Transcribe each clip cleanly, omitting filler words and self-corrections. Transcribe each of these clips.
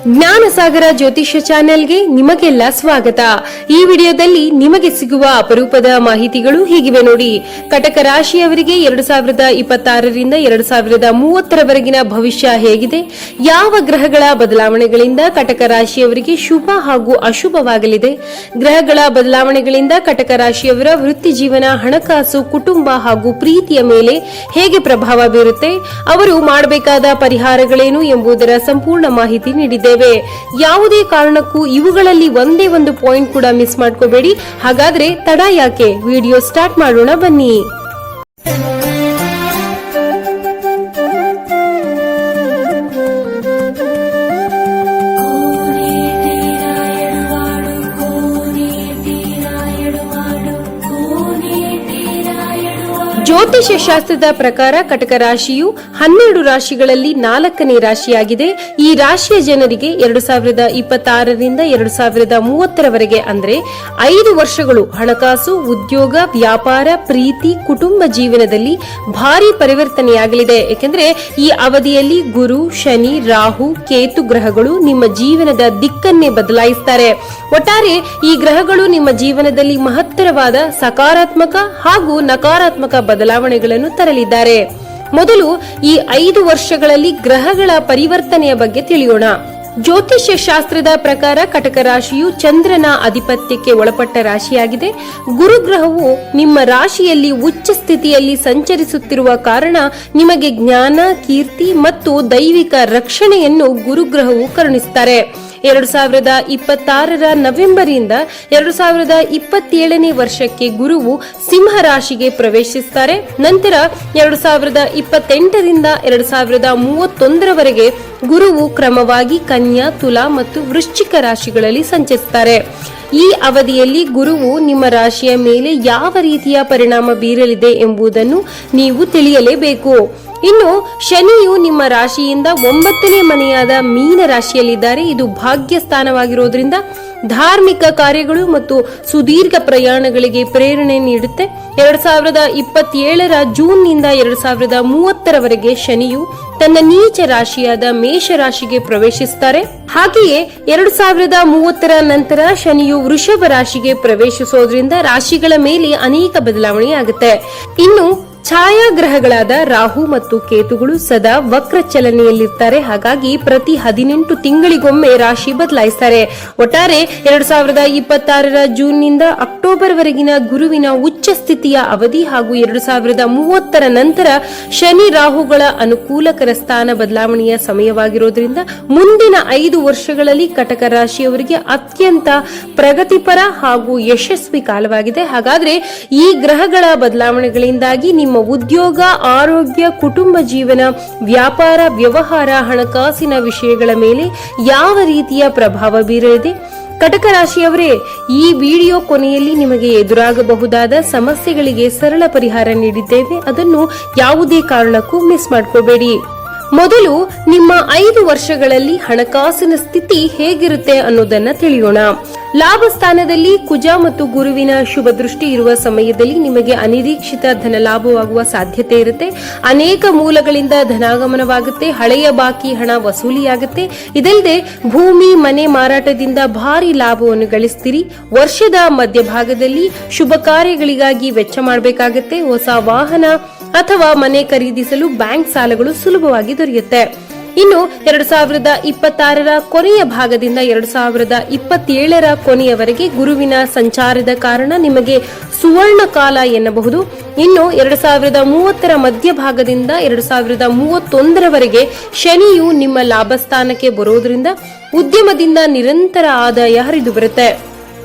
ಜ್ಞಾನಸಾಗರ ಜ್ಯೋತಿಷ್ಯ ಚಾನೆಲ್ಗೆ ನಿಮಗೆಲ್ಲ ಸ್ವಾಗತ. ಈ ವಿಡಿಯೋದಲ್ಲಿ ನಿಮಗೆ ಸಿಗುವ ಅಪರೂಪದ ಮಾಹಿತಿಗಳು ಹೀಗಿವೆ ನೋಡಿ. ಕಟಕ ರಾಶಿಯವರಿಗೆ 2026ರಿಂದ 2030ರವರೆಗಿನ ಭವಿಷ್ಯ ಹೇಗಿದೆ, ಯಾವ ಗ್ರಹಗಳ ಬದಲಾವಣೆಗಳಿಂದ ಕಟಕ ರಾಶಿಯವರಿಗೆ ಶುಭ ಹಾಗೂ ಅಶುಭವಾಗಲಿದೆ, ಗ್ರಹಗಳ ಬದಲಾವಣೆಗಳಿಂದ ಕಟಕ ರಾಶಿಯವರ ವೃತ್ತಿ ಜೀವನ, ಹಣಕಾಸು, ಕುಟುಂಬ ಹಾಗೂ ಪ್ರೀತಿಯ ಮೇಲೆ ಹೇಗೆ ಪ್ರಭಾವ ಬೀರುತ್ತೆ, ಅವರು ಮಾಡಬೇಕಾದ ಪರಿಹಾರಗಳೇನು ಎಂಬುದರ ಸಂಪೂರ್ಣ ಮಾಹಿತಿ ನೀಡಿದ್ದೇವೆ. ಯಾವುದೇ ಕಾರಣಕ್ಕೂ ಇವುಗಳಲ್ಲಿ ಒಂದೇ ಒಂದು ಪಾಯಿಂಟ್ ಕೂಡ ಮಿಸ್ ಮಾಡ್ಕೋಬೇಡಿ. ಹಾಗಾದ್ರೆ ತಡ ಯಾಕೆ, ವಿಡಿಯೋ ಸ್ಟಾರ್ಟ್ ಮಾಡೋಣ ಬನ್ನಿ. ಜ್ಯೋತಿಷ್ಯ ಶಾಸ್ತ್ರದ ಪ್ರಕಾರ ಕಟಕ ರಾಶಿಯು 12 ರಾಶಿಗಳಲ್ಲಿ 4ನೇ ರಾಶಿಯಾಗಿದೆ. ಈ ರಾಶಿಯ ಜನರಿಗೆ 2026ರಿಂದ 2030ರವರೆಗೆ ಅಂದ್ರೆ 5 ವರ್ಷಗಳು ಹಣಕಾಸು, ಉದ್ಯೋಗ, ವ್ಯಾಪಾರ, ಪ್ರೀತಿ, ಕುಟುಂಬ ಜೀವನದಲ್ಲಿ ಭಾರಿ ಪರಿವರ್ತನೆಯಾಗಲಿದೆ. ಏಕೆಂದ್ರೆ ಈ ಅವಧಿಯಲ್ಲಿ ಗುರು, ಶನಿ, ರಾಹು, ಕೇತು ಗ್ರಹಗಳು ನಿಮ್ಮ ಜೀವನದ ದಿಕ್ಕನ್ನೇ ಬದಲಾಯಿಸುತ್ತಾರೆ. ಒಟ್ಟಾರೆ ಈ ಗ್ರಹಗಳು ನಿಮ್ಮ ಜೀವನದಲ್ಲಿ ಮಹತ್ತರವಾದ ಸಕಾರಾತ್ಮಕ ಹಾಗೂ ನಕಾರಾತ್ಮಕ ಬದಲಾವಣೆಗಳನ್ನು ತರಲಿದ್ದಾರೆ. ಮೊದಲು ಈ 5 ವರ್ಷಗಳಲ್ಲಿ ಗ್ರಹಗಳ ಪರಿವರ್ತನೆಯ ಬಗ್ಗೆ ತಿಳಿಯೋಣ. ಜ್ಯೋತಿಷ್ಯ ಶಾಸ್ತ್ರದ ಪ್ರಕಾರ ಕಟಕ ರಾಶಿಯು ಚಂದ್ರನ ಆಧಿಪತ್ಯಕ್ಕೆ ಒಳಪಟ್ಟ ರಾಶಿಯಾಗಿದೆ. ಗುರುಗ್ರಹವು ನಿಮ್ಮ ರಾಶಿಯಲ್ಲಿ ಉಚ್ಚ ಸ್ಥಿತಿಯಲ್ಲಿ ಸಂಚರಿಸುತ್ತಿರುವ ಕಾರಣ ನಿಮಗೆ ಜ್ಞಾನ, ಕೀರ್ತಿ ಮತ್ತು ದೈವಿಕ ರಕ್ಷಣೆಯನ್ನು ಗುರುಗ್ರಹವು ಕರುಣಿಸುತ್ತಾರೆ. 2026ರ ನವೆಂಬರ್ನಿಂದ 2027ನೇ ವರ್ಷಕ್ಕೆ ಗುರುವು ಸಿಂಹ ರಾಶಿಗೆ ಪ್ರವೇಶಿಸುತ್ತಾರೆ. ನಂತರ 2028ರಿಂದ 2031ರವರೆಗೆ ಗುರುವು ಕ್ರಮವಾಗಿ ಕನ್ಯಾ, ತುಲಾ ಮತ್ತು ವೃಶ್ಚಿಕ ರಾಶಿಗಳಲ್ಲಿ ಸಂಚರಿಸುತ್ತಾರೆ. ಈ ಅವಧಿಯಲ್ಲಿ ಗುರುವು ನಿಮ್ಮ ರಾಶಿಯ ಮೇಲೆ ಯಾವ ರೀತಿಯ ಪರಿಣಾಮ ಬೀರಲಿದೆ ಎಂಬುದನ್ನು ನೀವು ತಿಳಿಯಲೇಬೇಕು. ಇನ್ನು ಶನಿಯು ನಿಮ್ಮ ರಾಶಿಯಿಂದ 9ನೇ ಮನೆಯಾದ ಮೀನ ರಾಶಿಯಲ್ಲಿದ್ದಾರೆ. ಇದು ಭಾಗ್ಯ ಸ್ಥಾನವಾಗಿರೋದ್ರಿಂದ ಧಾರ್ಮಿಕ ಕಾರ್ಯಗಳು ಮತ್ತು ಸುದೀರ್ಘ ಪ್ರಯಾಣಗಳಿಗೆ ಪ್ರೇರಣೆ ನೀಡುತ್ತೆ. 2027ರ ಜೂನ್ನಿಂದ 2030ರವರೆಗೆ ಶನಿಯು ತನ್ನ ನೀಚ ರಾಶಿಯಾದ ಮೇಷ ರಾಶಿಗೆ ಪ್ರವೇಶಿಸುತ್ತಾರೆ. ಹಾಗೆಯೇ 2030ರ ನಂತರ ಶನಿಯು ವೃಷಭ ರಾಶಿಗೆ ಪ್ರವೇಶಿಸೋದ್ರಿಂದ ರಾಶಿಗಳ ಮೇಲೆ ಅನೇಕ ಬದಲಾವಣೆಯಾಗುತ್ತೆ. ಇನ್ನು ಛಾಯಾಗ್ರಹಗಳಾದ ರಾಹು ಮತ್ತು ಕೇತುಗಳು ಸದಾ ವಕ್ರ ಚಲನೆಯಲ್ಲಿರ್ತಾರೆ. ಹಾಗಾಗಿ ಪ್ರತಿ 18 ತಿಂಗಳಿಗೊಮ್ಮೆ ರಾಶಿ ಬದಲಾಯಿಸ್ತಾರೆ. ಒಟ್ಟಾರೆ 2026ರ ಜೂನ್ನಿಂದ ಅಕ್ಟೋಬರ್ ವರೆಗಿನ ಗುರುವಿನ ಉಚ್ಚ ಸ್ಥಿತಿಯ ಅವಧಿ ಹಾಗೂ 2030ರ ನಂತರ ಶನಿ ರಾಹುಗಳ ಅನುಕೂಲಕರ ಸ್ಥಾನ ಬದಲಾವಣೆಯ ಸಮಯವಾಗಿರೋದ್ರಿಂದ ಮುಂದಿನ 5 ವರ್ಷಗಳಲ್ಲಿ ಕಟಕ ರಾಶಿಯವರಿಗೆ ಅತ್ಯಂತ ಪ್ರಗತಿಪರ ಹಾಗೂ ಯಶಸ್ವಿ ಕಾಲವಾಗಿದೆ. ಹಾಗಾದ್ರೆ ಈ ಗ್ರಹಗಳ ಬದಲಾವಣೆಗಳಿಂದಾಗಿ ನಿಮ್ಮ ಉದ್ಯೋಗ, ಆರೋಗ್ಯ, ಕುಟುಂಬ ಜೀವನ, ವ್ಯಾಪಾರ, ವ್ಯವಹಾರ, ಹಣಕಾಸಿನ ವಿಷಯಗಳ ಮೇಲೆ ಯಾವ ರೀತಿಯ ಪ್ರಭಾವ ಬೀರಲಿದೆ? ಕಟಕ ರಾಶಿಯವರೇ, ಈ ವಿಡಿಯೋ ಕೊನೆಯಲ್ಲಿ ನಿಮಗೆ ಎದುರಾಗಬಹುದಾದ ಸಮಸ್ಯೆಗಳಿಗೆ ಸರಳ ಪರಿಹಾರ ನೀಡಿದ್ದೇವೆ. ಅದನ್ನು ಯಾವುದೇ ಕಾರಣಕ್ಕೂ ಮಿಸ್ ಮಾಡ್ಕೋಬೇಡಿ. ಮೊದಲು ನಿಮ್ಮ 5 ವರ್ಷಗಳಲ್ಲಿ ಹಣಕಾಸಿನ ಸ್ಥಿತಿ ಹೇಗಿರುತ್ತೆ ಅನ್ನೋದನ್ನ ತಿಳಿಯೋಣ. ಲಾಭ ಸ್ಥಾನದಲ್ಲಿ ಕುಜ ಮತ್ತು ಗುರುವಿನ ಶುಭ ದೃಷ್ಟಿ ಇರುವ ಸಮಯದಲ್ಲಿ ನಿಮಗೆ ಅನಿರೀಕ್ಷಿತ ಧನ ಲಾಭವಾಗುವ ಸಾಧ್ಯತೆ ಇರುತ್ತೆ. ಅನೇಕ ಮೂಲಗಳಿಂದ ಧನಾಗಮನವಾಗುತ್ತೆ. ಹಳೆಯ ಬಾಕಿ ಹಣ ವಸೂಲಿಯಾಗುತ್ತೆ. ಇದಲ್ಲದೆ ಭೂಮಿ, ಮನೆ ಮಾರಾಟದಿಂದ ಭಾರಿ ಲಾಭವನ್ನು ಗಳಿಸ್ತೀರಿ. ವರ್ಷದ ಮಧ್ಯಭಾಗದಲ್ಲಿ ಶುಭ ಕಾರ್ಯಗಳಿಗಾಗಿ ವೆಚ್ಚ ಮಾಡಬೇಕಾಗುತ್ತೆ. ಹೊಸ ವಾಹನ ಅಥವಾ ಮನೆ ಖರೀದಿಸಲು ಬ್ಯಾಂಕ್ ಸಾಲಗಳು ಸುಲಭವಾಗಿ ದೊರೆಯುತ್ತೆ. ಇನ್ನು 2026ರ ಕೊನೆಯ ಭಾಗದಿಂದ 2027ರ ಕೊನೆಯವರೆಗೆ ಗುರುವಿನ ಸಂಚಾರದ ಕಾರಣ ನಿಮಗೆ ಸುವರ್ಣ ಕಾಲ ಎನ್ನಬಹುದು. ಇನ್ನು 2030ರ ಮಧ್ಯಭಾಗದಿಂದ 2031ರವರೆಗೆ ಶನಿಯು ನಿಮ್ಮ ಲಾಭಸ್ಥಾನಕ್ಕೆ ಬರೋದ್ರಿಂದ ಉದ್ಯಮದಿಂದ ನಿರಂತರ ಆದಾಯ ಹರಿದು ಬರುತ್ತೆ.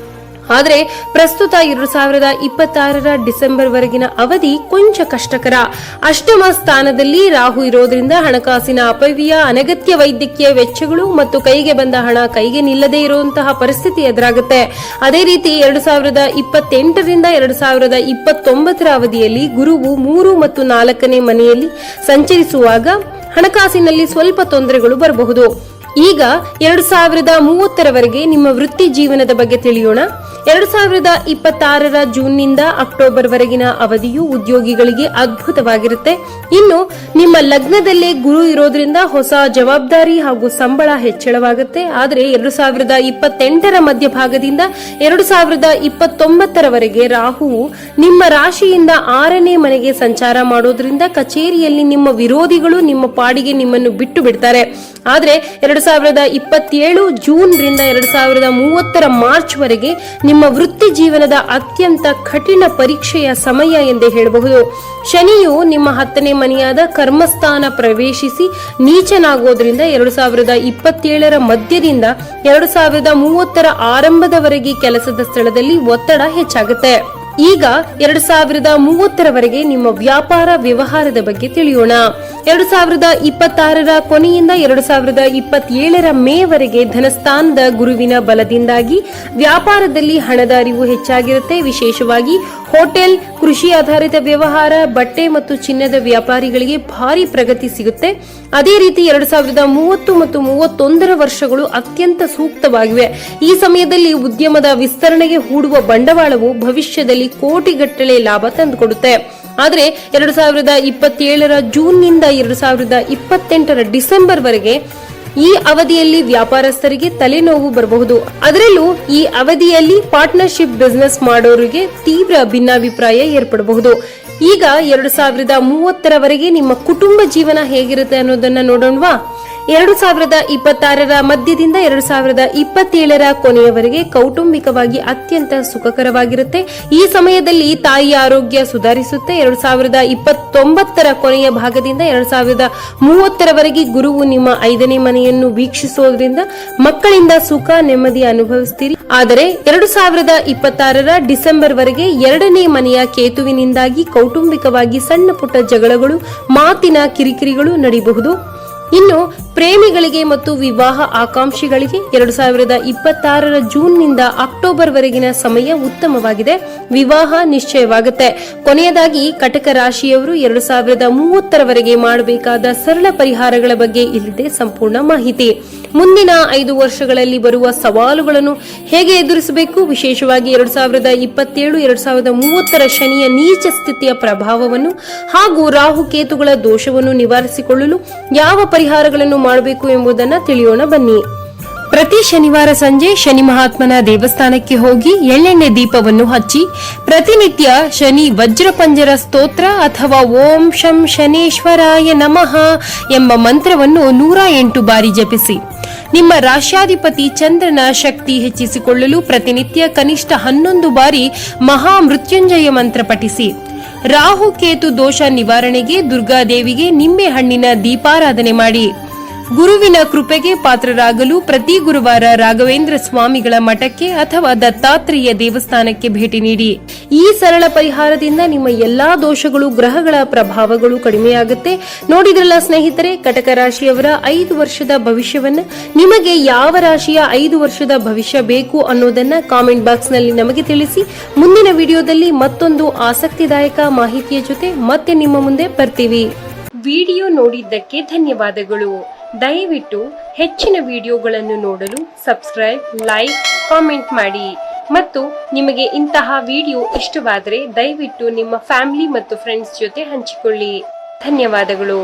ಆದರೆ ಪ್ರಸ್ತುತ 2026ರ ಡಿಸೆಂಬರ್ ವರೆಗಿನ ಅವಧಿ ಕೊಂಚ ಕಷ್ಟಕರ. ಅಷ್ಟಮ ಸ್ಥಾನದಲ್ಲಿ ರಾಹು ಇರೋದ್ರಿಂದ ಹಣಕಾಸಿನ ಅಪವ್ಯಯ, ಅನಗತ್ಯ ವೈದ್ಯಕೀಯ ವೆಚ್ಚಗಳು ಮತ್ತು ಕೈಗೆ ಬಂದ ಹಣ ಕೈಗೆ ನಿಲ್ಲದೇ ಇರುವಂತಹ ಪರಿಸ್ಥಿತಿ ಎದುರಾಗುತ್ತೆ. ಅದೇ ರೀತಿ 2028ರಿಂದ 2029ರ ಅವಧಿಯಲ್ಲಿ ಗುರುವು 3 ಮತ್ತು 4ನೇ ಮನೆಯಲ್ಲಿ ಸಂಚರಿಸುವಾಗ ಹಣಕಾಸಿನಲ್ಲಿ ಸ್ವಲ್ಪ ತೊಂದರೆಗಳು ಬರಬಹುದು. ಈಗ 2030ರವರೆಗೆ ನಿಮ್ಮ ವೃತ್ತಿ ಜೀವನದ ಬಗ್ಗೆ ತಿಳಿಯೋಣ. 2026ರ ಜೂನ್ನಿಂದ ಅಕ್ಟೋಬರ್ ವರೆಗಿನ ಅವಧಿಯು ಉದ್ಯೋಗಿಗಳಿಗೆ ಅದ್ಭುತವಾಗಿರುತ್ತೆ. ಇನ್ನು ನಿಮ್ಮ ಲಗ್ನದಲ್ಲೇ ಗುರು ಇರೋದ್ರಿಂದ ಹೊಸ ಜವಾಬ್ದಾರಿ ಹಾಗೂ ಸಂಬಳ ಹೆಚ್ಚಳವಾಗುತ್ತೆ. ಆದರೆ 2028ರ ಮಧ್ಯಭಾಗದಿಂದ 2029ರವರೆಗೆ ರಾಹುವು ನಿಮ್ಮ ರಾಶಿಯಿಂದ 6ನೇ ಮನೆಗೆ ಸಂಚಾರ ಮಾಡೋದ್ರಿಂದ ಕಚೇರಿಯಲ್ಲಿ ನಿಮ್ಮ ವಿರೋಧಿಗಳು ನಿಮ್ಮ ಪಾಡಿಗೆ ನಿಮ್ಮನ್ನು ಬಿಟ್ಟು ಬಿಡ್ತಾರೆ. ಆದ್ರೆ 2027 ಜೂನ್ ರಿಂದ 2030ರ ಮಾರ್ಚ್ ವರೆಗೆ ನಿಮ್ಮ ವೃತ್ತಿ ಜೀವನದ ಅತ್ಯಂತ ಕಠಿಣ ಪರೀಕ್ಷೆಯ ಸಮಯ ಎಂದೇ ಹೇಳಬಹುದು. ಶನಿಯು ನಿಮ್ಮ 10ನೇ ಮನೆಯಾದ ಕರ್ಮಸ್ಥಾನ ಪ್ರವೇಶಿಸಿ ನೀಚನಾಗೋದ್ರಿಂದ 2027ರ ಮಧ್ಯದಿಂದ 2030ರ ಆರಂಭದವರೆಗೆ ಕೆಲಸದ ಸ್ಥಳದಲ್ಲಿ ಒತ್ತಡ ಹೆಚ್ಚಾಗುತ್ತೆ. ಈಗ 2030ರವರೆಗೆ ನಿಮ್ಮ ವ್ಯಾಪಾರ ವ್ಯವಹಾರದ ಬಗ್ಗೆ ತಿಳಿಯೋಣ. 2026ರ ಕೊನೆಯಿಂದ 2027ರ ಮೇವರೆಗೆ ಧನಸ್ಥಾನದ ಗುರುವಿನ ಬಲದಿಂದಾಗಿ ವ್ಯಾಪಾರದಲ್ಲಿ ಹಣದ ಅರಿವು ಹೆಚ್ಚಾಗಿರುತ್ತೆ. ವಿಶೇಷವಾಗಿ ಹೋಟೆಲ್, ಕೃಷಿ ಆಧಾರಿತ ವ್ಯವಹಾರ, ಬಟ್ಟೆ ಮತ್ತು ಚಿನ್ನದ ವ್ಯಾಪಾರಿಗಳಿಗೆ ಭಾರಿ ಪ್ರಗತಿ ಸಿಗುತ್ತೆ. ಅದೇ ರೀತಿ 2030 ಮತ್ತು 31ರ ವರ್ಷಗಳು ಅತ್ಯಂತ ಸೂಕ್ತವಾಗಿವೆ. ಈ ಸಮಯದಲ್ಲಿ ಉದ್ಯಮದ ವಿಸ್ತರಣೆಗೆ ಹೂಡುವ ಬಂಡವಾಳವು ಭವಿಷ್ಯದಲ್ಲಿ ಕೋಟಿಗಟ್ಟಲೆ ಲಾಭ ತಂದುಕೊಡುತ್ತೆ. ಆದರೆ 2027ರ ಜೂನ್ನಿಂದ 2028ರ ಡಿಸೆಂಬರ್ ವರೆಗೆ ಈ ಅವಧಿಯಲ್ಲಿ ವ್ಯಾಪಾರಸ್ಥರಿಗೆ ತಲೆನೋವು ಬರಬಹುದು. ಅದರಲ್ಲೂ ಈ ಅವಧಿಯಲ್ಲಿ ಪಾರ್ಟ್ನರ್ಶಿಪ್ ಬಿಸಿನೆಸ್ ಮಾಡೋರಿಗೆ ತೀವ್ರ ಭಿನ್ನಾಭಿಪ್ರಾಯ ಏರ್ಪಡಬಹುದು. ಈಗ 2030ರವರೆಗೆ ನಿಮ್ಮ ಕುಟುಂಬ ಜೀವನ ಹೇಗಿರುತ್ತೆ ಅನ್ನೋದನ್ನ ನೋಡೋಣವಾ. 2026ರ ಮಧ್ಯದಿಂದ 2027ರ ಕೊನೆಯವರೆಗೆ ಕೌಟುಂಬಿಕವಾಗಿ ಅತ್ಯಂತ ಸುಖಕರವಾಗಿರುತ್ತೆ. ಈ ಸಮಯದಲ್ಲಿ ತಾಯಿಯ ಆರೋಗ್ಯ ಸುಧಾರಿಸುತ್ತೆ. 2029ರ ಕೊನೆಯ ಭಾಗದಿಂದ 2030ರವರೆಗೆ ಗುರುವು ನಿಮ್ಮ 5ನೇ ಮನೆಯನ್ನು ವೀಕ್ಷಿಸೋದ್ರಿಂದ ಮಕ್ಕಳಿಂದ ಸುಖ ನೆಮ್ಮದಿ ಅನುಭವಿಸ್ತೀರಿ. ಆದರೆ 2026ರ ಡಿಸೆಂಬರ್ ವರೆಗೆ 2ನೇ ಮನೆಯ ಕೇತುವಿನಿಂದಾಗಿ ಕೌಟುಂಬಿಕವಾಗಿ ಸಣ್ಣ ಪುಟ್ಟ ಜಗಳಗಳು, ಮಾತಿನ ಕಿರಿಕಿರಿಗಳು ನಡೆಯಬಹುದು. ಇನ್ನು ಪ್ರೇಮಿಗಳಿಗೆ ಮತ್ತು ವಿವಾಹ ಆಕಾಂಕ್ಷಿಗಳಿಗೆ 2026ರ ಜೂನ್ನಿಂದ ಅಕ್ಟೋಬರ್ ವರೆಗಿನ ಸಮಯ ಉತ್ತಮವಾಗಿದೆ. ವಿವಾಹ ನಿಶ್ಚಯವಾಗುತ್ತೆ. ಕೊನೆಯದಾಗಿ ಕಟಕ ರಾಶಿಯವರು 2030ರವರೆಗೆ ಮಾಡಬೇಕಾದ ಸರಳ ಪರಿಹಾರಗಳ ಬಗ್ಗೆ ಇಲ್ಲಿದೆ ಸಂಪೂರ್ಣ ಮಾಹಿತಿ. ಮುಂದಿನ 5 ವರ್ಷಗಳಲ್ಲಿ ಬರುವ ಸವಾಲುಗಳನ್ನು ಹೇಗೆ ಎದುರಿಸಬೇಕು, ವಿಶೇಷವಾಗಿ 2027-2030ರ ಶನಿಯ ನೀಚ ಸ್ಥಿತಿಯ ಪ್ರಭಾವವನ್ನು ಹಾಗೂ ರಾಹು ಕೇತುಗಳ ದೋಷವನ್ನು ನಿವಾರಿಸಿಕೊಳ್ಳಲು ಯಾವ ಪರಿಹಾರಗಳನ್ನು ಮಾಡಬೇಕು ಎಂಬುದನ್ನು ತಿಳಿಯೋಣ ಬನ್ನಿ. ಪ್ರತಿ ಶನಿವಾರ ಸಂಜೆ ಶನಿ ಮಹಾತ್ಮನ ದೇವಸ್ಥಾನಕ್ಕೆ ಹೋಗಿ ಎಳ್ಳೆಣ್ಣೆ ದೀಪವನ್ನು ಹಚ್ಚಿ ಪ್ರತಿನಿತ್ಯ ಶನಿ ವಜ್ರಪಂಜರ ಸ್ತೋತ್ರ ಅಥವಾ ಓಂ ಶಂ ಶನೇಶ್ವರಾಯ ನಮಃ ಎಂಬ ಮಂತ್ರವನ್ನು 108 ಬಾರಿ ಜಪಿಸಿ. ನಿಮ್ಮ ರಾಶ್ಯಾಧಿಪತಿ ಚಂದ್ರನ ಶಕ್ತಿ ಹೆಚ್ಚಿಸಿಕೊಳ್ಳಲು ಪ್ರತಿನಿತ್ಯ ಕನಿಷ್ಠ 11 ಬಾರಿ ಮಹಾ ಮೃತ್ಯುಂಜಯ ಮಂತ್ರ ಪಠಿಸಿ. ರಾಹು ಕೇತು ದೋಷ ನಿವಾರಣೆಗೆ ದುರ್ಗಾದೇವಿಗೆ ನಿಂಬೆ ಹಣ್ಣಿನ ದೀಪಾರಾಧನೆ ಮಾಡಿ. ಗುರುವಿನ ಕೃಪೆಗೆ ಪಾತ್ರರಾಗಲು ಪ್ರತಿ ಗುರುವಾರ ರಾಘವೇಂದ್ರ ಸ್ವಾಮಿಗಳ ಮಠಕ್ಕೆ ಅಥವಾ ದತ್ತಾತ್ರೇಯ ದೇವಸ್ಥಾನಕ್ಕೆ ಭೇಟಿ ನೀಡಿ. ಈ ಸರಳ ಪರಿಹಾರದಿಂದ ನಿಮ್ಮ ಎಲ್ಲಾ ದೋಷಗಳು, ಗ್ರಹಗಳ ಪ್ರಭಾವಗಳು ಕಡಿಮೆಯಾಗುತ್ತೆ. ನೋಡಿದ್ರಲ್ಲ ಸ್ನೇಹಿತರೆ, ಕಟಕ ರಾಶಿಯವರ 5 ವರ್ಷದ ಭವಿಷ್ಯವನ್ನ. ನಿಮಗೆ ಯಾವ ರಾಶಿಯ 5 ವರ್ಷದ ಭವಿಷ್ಯ ಬೇಕು ಅನ್ನೋದನ್ನ ಕಾಮೆಂಟ್ ಬಾಕ್ಸ್ ನಲ್ಲಿ ನಮಗೆ ತಿಳಿಸಿ. ಮುಂದಿನ ವಿಡಿಯೋದಲ್ಲಿ ಮತ್ತೊಂದು ಆಸಕ್ತಿದಾಯಕ ಮಾಹಿತಿಯ ಜೊತೆ ಮತ್ತೆ ನಿಮ್ಮ ಮುಂದೆ ಬರ್ತೀವಿ. ವಿಡಿಯೋ ನೋಡಿದ್ದಕ್ಕೆ ಧನ್ಯವಾದಗಳು. ದಯವಿಟ್ಟು ಹೆಚ್ಚಿನ ವಿಡಿಯೋಗಳನ್ನು ನೋಡಲು ಸಬ್ಸ್ಕ್ರೈಬ್, ಲೈಕ್, ಕಾಮೆಂಟ್ ಮಾಡಿ. ಮತ್ತು ನಿಮಗೆ ಇಂತಹ ವಿಡಿಯೋ ಇಷ್ಟವಾದರೆ ದಯವಿಟ್ಟು ನಿಮ್ಮ ಫ್ಯಾಮಿಲಿ ಮತ್ತು ಫ್ರೆಂಡ್ಸ್ ಜೊತೆ ಹಂಚಿಕೊಳ್ಳಿ. ಧನ್ಯವಾದಗಳು.